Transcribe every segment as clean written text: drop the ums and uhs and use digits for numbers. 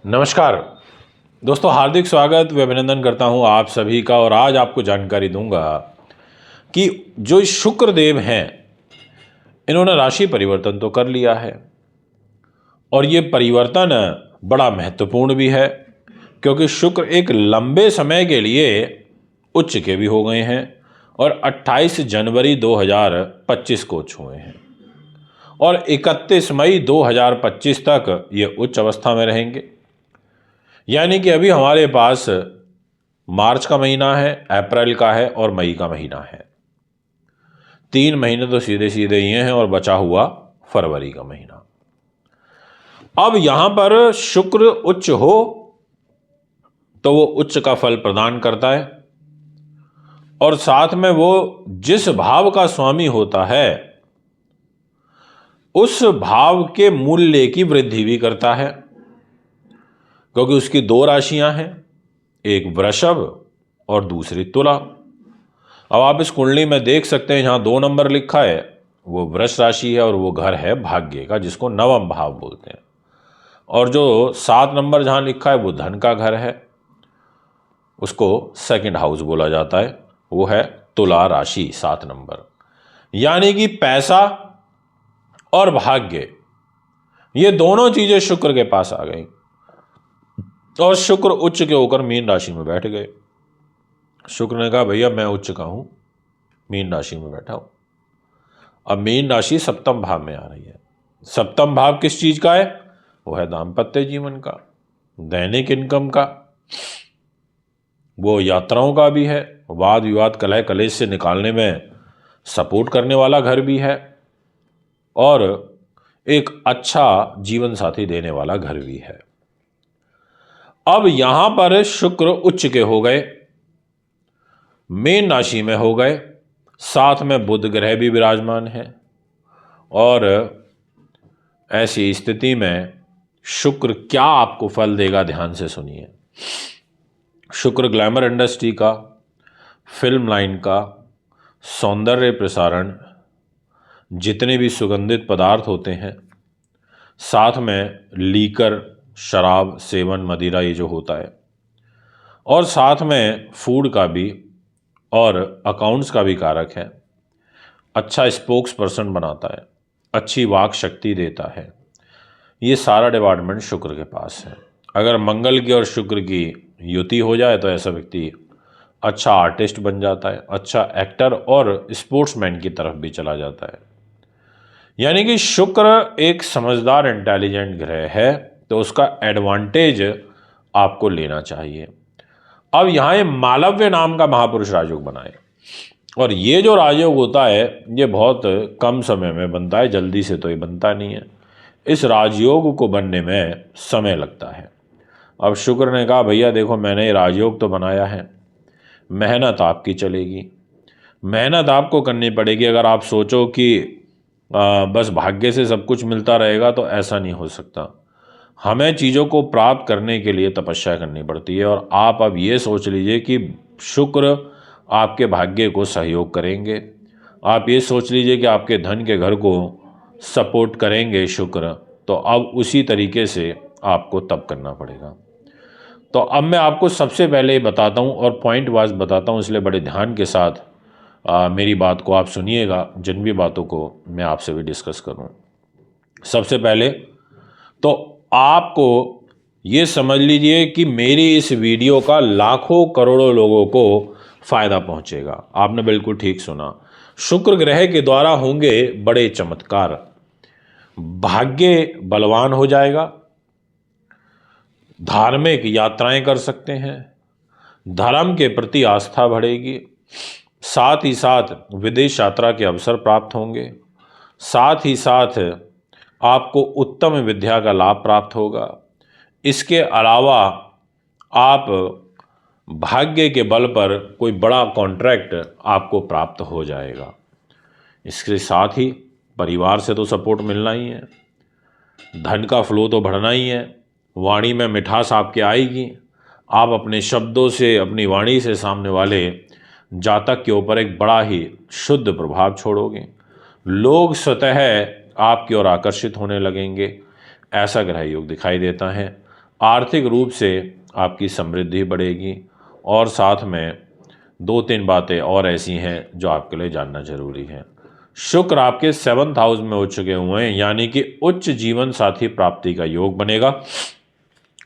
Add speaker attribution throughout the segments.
Speaker 1: नमस्कार दोस्तों, हार्दिक स्वागत व अभिनंदन करता हूं आप सभी का। और आज आपको जानकारी दूंगा कि जो शुक्र देव हैं, इन्होंने राशि परिवर्तन तो कर लिया है और ये परिवर्तन बड़ा महत्वपूर्ण भी है, क्योंकि शुक्र एक लंबे समय के लिए उच्च के भी हो गए हैं और 28 जनवरी 2025 को छुए हैं और 31 मई 2025 तक ये उच्च अवस्था में रहेंगे। यानी कि अभी हमारे पास मार्च का महीना है, अप्रैल का है और मई का महीना है। 3 महीने तो सीधे सीधे ये हैं और बचा हुआ फरवरी का महीना। अब यहां पर शुक्र उच्च हो तो वो उच्च का फल प्रदान करता है और साथ में वो जिस भाव का स्वामी होता है उस भाव के मूल्य की वृद्धि भी करता है, क्योंकि उसकी 2 राशियां हैं, एक वृषभ और दूसरी तुला। अब आप इस कुंडली में देख सकते हैं, जहां 2 नंबर लिखा है वो वृष राशि है और वो घर है भाग्य का, जिसको नवम भाव बोलते हैं। और जो 7 नंबर जहां लिखा है वो धन का घर है, उसको सेकंड हाउस बोला जाता है, वो है तुला राशि 7 नंबर। यानी कि पैसा और भाग्य, ये दोनों चीजें शुक्र के पास आ गई और शुक्र उच्च के होकर मीन राशि में बैठ गए। शुक्र ने कहा भैया मैं उच्च का हूं, मीन राशि में बैठा हूं। अब मीन राशि सप्तम भाव में आ रही है। सप्तम भाव किस चीज का है? वो है दाम्पत्य जीवन का, दैनिक इनकम का, वो यात्राओं का भी है, वाद विवाद कलह कलेश से निकालने में सपोर्ट करने वाला घर भी है और एक अच्छा जीवन साथी देने वाला घर भी है। अब यहां पर शुक्र उच्च के हो गए, मीन राशि में हो गए, साथ में बुध ग्रह भी विराजमान है और ऐसी स्थिति में शुक्र क्या आपको फल देगा, ध्यान से सुनिए। शुक्र ग्लैमर इंडस्ट्री का, फिल्म लाइन का, सौंदर्य प्रसारण, जितने भी सुगंधित पदार्थ होते हैं, साथ में लीकर, शराब सेवन, मदिरा, ये जो होता है, और साथ में फूड का भी और अकाउंट्स का भी कारक है। अच्छा स्पोक्स पर्सन बनाता है, अच्छी वाक शक्ति देता है। ये सारा डिपार्टमेंट शुक्र के पास है। अगर मंगल की और शुक्र की युति हो जाए तो ऐसा व्यक्ति अच्छा आर्टिस्ट बन जाता है, अच्छा एक्टर और स्पोर्ट्समैन की तरफ भी चला जाता है। यानी कि शुक्र एक समझदार इंटेलिजेंट ग्रह है, तो उसका एडवांटेज आपको लेना चाहिए। अब यहाँ ये मालव्य नाम का महापुरुष राजयोग बनाए और ये जो राजयोग होता है ये बहुत कम समय में बनता है, जल्दी से तो ये बनता नहीं है। इस राजयोग को बनने में समय लगता है। अब शुक्र ने कहा भैया देखो मैंने ये राजयोग तो बनाया है, मेहनत आपकी चलेगी, मेहनत आपको करनी पड़ेगी। अगर आप सोचो कि बस भाग्य से सब कुछ मिलता रहेगा तो ऐसा नहीं हो सकता। हमें चीज़ों को प्राप्त करने के लिए तपस्या करनी पड़ती है और आप अब ये सोच लीजिए कि शुक्र आपके भाग्य को सहयोग करेंगे। आप ये सोच लीजिए कि आपके धन के घर को सपोर्ट करेंगे शुक्र। तो अब उसी तरीके से आपको तप करना पड़ेगा। तो अब मैं आपको सबसे पहले बताता हूँ और पॉइंट वाइज बताता हूँ, इसलिए बड़े ध्यान के साथ मेरी बात को आप सुनिएगा, जिन भी बातों को मैं आपसे भी डिस्कस करूँ। सबसे पहले तो आपको ये समझ लीजिए कि मेरी इस वीडियो का लाखों करोड़ों लोगों को फायदा पहुंचेगा। आपने बिल्कुल ठीक सुना, शुक्र ग्रह के द्वारा होंगे बड़े चमत्कार, भाग्य बलवान हो जाएगा, धार्मिक यात्राएं कर सकते हैं, धर्म के प्रति आस्था बढ़ेगी, साथ ही साथ विदेश यात्रा के अवसर प्राप्त होंगे, साथ ही साथ आपको उत्तम विद्या का लाभ प्राप्त होगा। इसके अलावा आप भाग्य के बल पर कोई बड़ा कॉन्ट्रैक्ट आपको प्राप्त हो जाएगा। इसके साथ ही परिवार से तो सपोर्ट मिलना ही है, धन का फ्लो तो बढ़ना ही है, वाणी में मिठास आपके आएगी। आप अपने शब्दों से, अपनी वाणी से सामने वाले जातक के ऊपर एक बड़ा ही शुद्ध प्रभाव छोड़ोगे। लोग स्वतः आपकी ओर आकर्षित होने लगेंगे, ऐसा ग्रह योग दिखाई देता है। आर्थिक रूप से आपकी समृद्धि बढ़ेगी। और साथ में 2-3 बातें और ऐसी हैं जो आपके लिए जानना जरूरी है। शुक्र आपके 7th हाउस में हो चुके हुए हैं, यानी कि उच्च जीवन साथी प्राप्ति का योग बनेगा।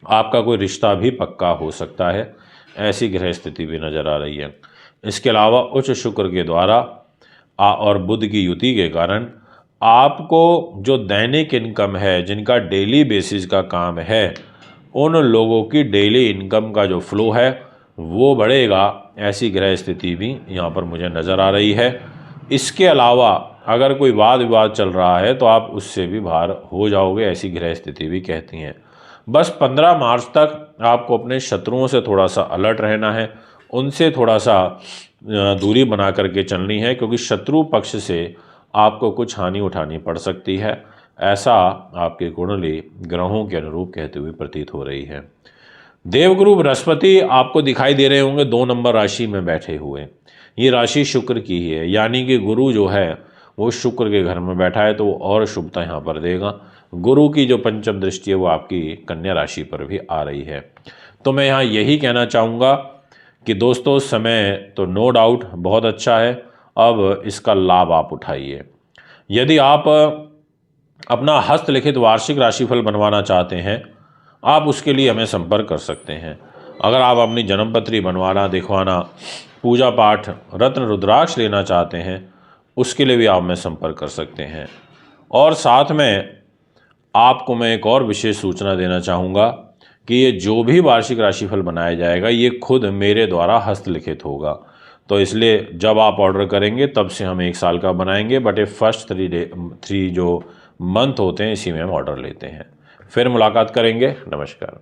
Speaker 1: आपका कोई रिश्ता भी पक्का हो सकता है, ऐसी ग्रह स्थिति भी नजर आ रही है। इसके अलावा उच्च शुक्र के द्वारा और बुध की युति के कारण आपको जो दैनिक इनकम है, जिनका डेली बेसिस का काम है, उन लोगों की डेली इनकम का जो फ्लो है वो बढ़ेगा। ऐसी ग्रह स्थिति भी यहाँ पर मुझे नज़र आ रही है। इसके अलावा अगर कोई वाद विवाद चल रहा है तो आप उससे भी बाहर हो जाओगे, ऐसी ग्रह स्थिति भी कहती हैं। बस 15 मार्च तक आपको अपने शत्रुओं से थोड़ा सा अलर्ट रहना है, उनसे थोड़ा सा दूरी बना करके चलनी है, क्योंकि शत्रु पक्ष से आपको कुछ हानि उठानी पड़ सकती है। ऐसा आपकी कुंडली ग्रहों के अनुरूप कहते हुए प्रतीत हो रही है। देवगुरु बृहस्पति आपको दिखाई दे रहे होंगे 2 नंबर राशि में बैठे हुए। ये राशि शुक्र की ही है, यानी कि गुरु जो है वो शुक्र के घर में बैठा है, तो वो और शुभता यहाँ पर देगा। गुरु की जो पंचम दृष्टि है वो आपकी कन्या राशि पर भी आ रही है। तो मैं यहाँ यही कहना चाहूँगा कि दोस्तों, समय तो नो डाउट बहुत अच्छा है, अब इसका लाभ आप उठाइए। यदि आप अपना हस्तलिखित वार्षिक राशिफल बनवाना चाहते हैं, आप उसके लिए हमें संपर्क कर सकते हैं। अगर आप अपनी जन्मपत्री बनवाना, दिखवाना, पूजा पाठ, रत्न रुद्राक्ष लेना चाहते हैं, उसके लिए भी आप हमें संपर्क कर सकते हैं। और साथ में आपको मैं एक और विशेष सूचना देना चाहूँगा कि ये जो भी वार्षिक राशिफल बनाया जाएगा ये खुद मेरे द्वारा हस्तलिखित होगा। तो इसलिए जब आप ऑर्डर करेंगे तब से हम 1 साल का बनाएंगे, बट ये फर्स्ट 3 जो मंथ होते हैं इसी में हम ऑर्डर लेते हैं। फिर मुलाकात करेंगे। नमस्कार।